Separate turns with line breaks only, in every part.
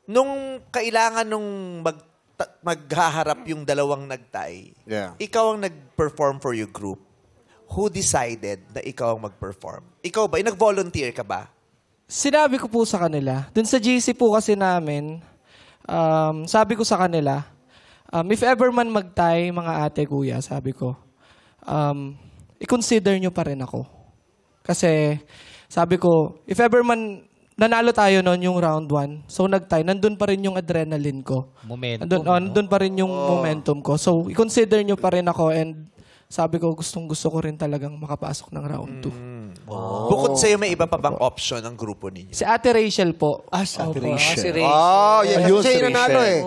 nung kailangan nung maghaharap yung dalawang nagtay, ikaw ang nag-perform for your group. Who decided na ikaw ang mag-perform? Ikaw ba? Nag-volunteer ka ba?
Sinabi ko po sa kanila. Dun sa GC po kasi namin, sabi ko sa kanila, if ever man magtay, mga ate, kuya, sabi ko, i-consider nyo pa rin ako. Kasi sabi ko, if ever man nanalo tayo noon yung round 1, so nagtay, nandun pa rin yung adrenaline ko.
Momentum.
Nandun pa rin yung momentum ko. So, i-consider nyo pa rin ako and sabi ko, gustong-gusto ko rin talagang makapasok ng round 2.
Bukod sa'yo, may iba pa bang option ng grupo ninyo?
Si Ate Rachel po.
Si Ate Rachel.
Si Rachel.
Siya yung nanalo eh.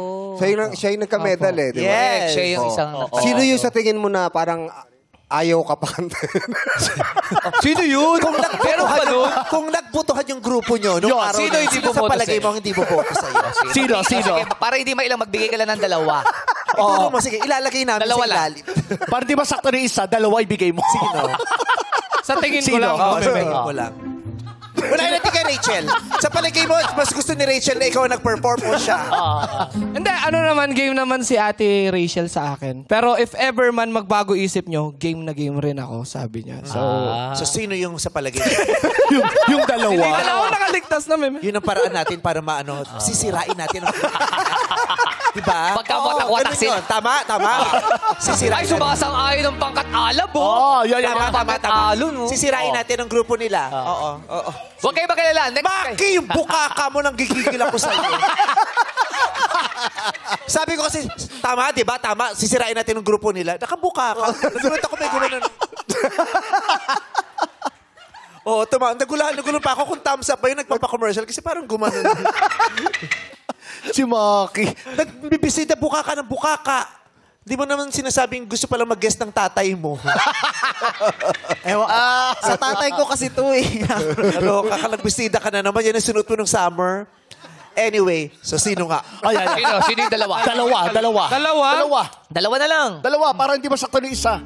Siya yung nagka-medal eh. Di ba?
Yes.
Siya yung isang...
Sino yung sa tingin mo na parang ayaw ka pa kantahin?
Sino yun? Kung nagbutuhan yung grupo nyo, nung araw
sino
na,
hindi
sino sa
bumoto
palagay mo hindi buboto sa'yo?
Sino?
Sige, para hindi mailang magbigay ka lang ng dalawa.
Ituro mo, sige, ilalagay namin
Dalawa
sa ilalim.
Para di masakto ng isa, dalawa ibigay mo.
Sino?
Sa tingin ko lang.
Ko lang. Wala natin kay Rachel. Sa palagay mo, mas gusto ni Rachel na ikaw ang nag-perform o siya?
Hindi, ano naman, game naman si Ate Rachel sa akin. Pero if ever man magbago isip nyo, game na game rin ako, sabi niya.
So sino yung sa palagay mo?
yung dalawa.
Hindi na ako nakaligtas na, meme.
Yun ang paraan natin para maano, sisirain natin. Diba?
Pagkawatak-watak sila.
Tama. Sisirain
Ay, sumasang-ayon ng pangkat-alab, oh.
Yan.
Pangkat-alon,
Sisirain natin ang grupo nila. Oo.
Huwag kayo magalala.
Maki, yung bukaka mo nang gigigil ako sa'yo. Sabi ko kasi, tama, di ba? Tama, sisirain natin ang grupo nila. Nakabukaka. Nagulat ako, may gulo na. Oo, nagulo pa ako kung thumbs up ba yun, nagpapa-commercial kasi parang gumanon.
Si Maki.
Nagbibisita bukaka ng bukaka. Di mo naman sinasabing gusto palang mag-guest ng tatay mo.
Sa tatay ko kasi ito eh.
Pero kakalagbisita ka na naman. Yan ang sunod mo ng summer. Anyway, so sino nga?
Sino yung dalawa?
Dalawa
Na lang.
Dalawa, para hindi masakto ng isa.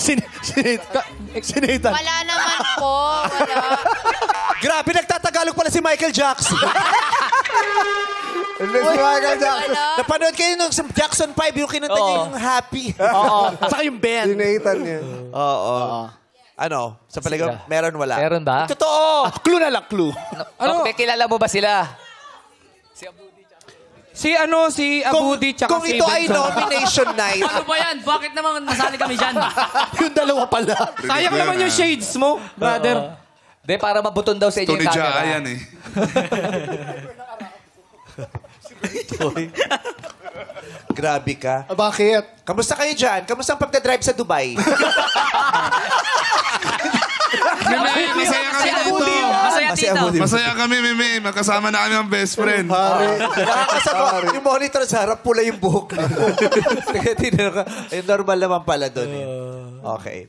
Sinita.
Wala naman po. Wala.
Grabe, nagtatagalog pala si Michael Jackson. Napanood kayo nung Jackson 5, yung kinanta niya yung Happy.
Saka yung band.
Sinahitan niya.
Oo. Ano? Sa palagay, meron wala?
Meron ba?
Totoo!
Clue na lang, clue.
Kilala mo ba sila?
Si Abudi tsaka
Kung
si
ito ay
Benson.
nomination night,
Ano ba yan? Bakit naman nasali kami dyan?
Yung dalawa pala.
Sayang naman yung shades mo, brother.
De, para mabuton daw sa inyo
Tony
yung
Jaa
camera.
yan eh.
grabe ka.
Bakit?
Kamusta kayo dyan? Kamusta ang pagdadrive sa Dubai?
Masaya kami dito.
Masaya dito.
Masaya kami, Mimi. Magkasama na kami ang best friend.
Nakakasama. Yung monitor sa harap, pula yung buhok. Normal naman pala doon. Okay.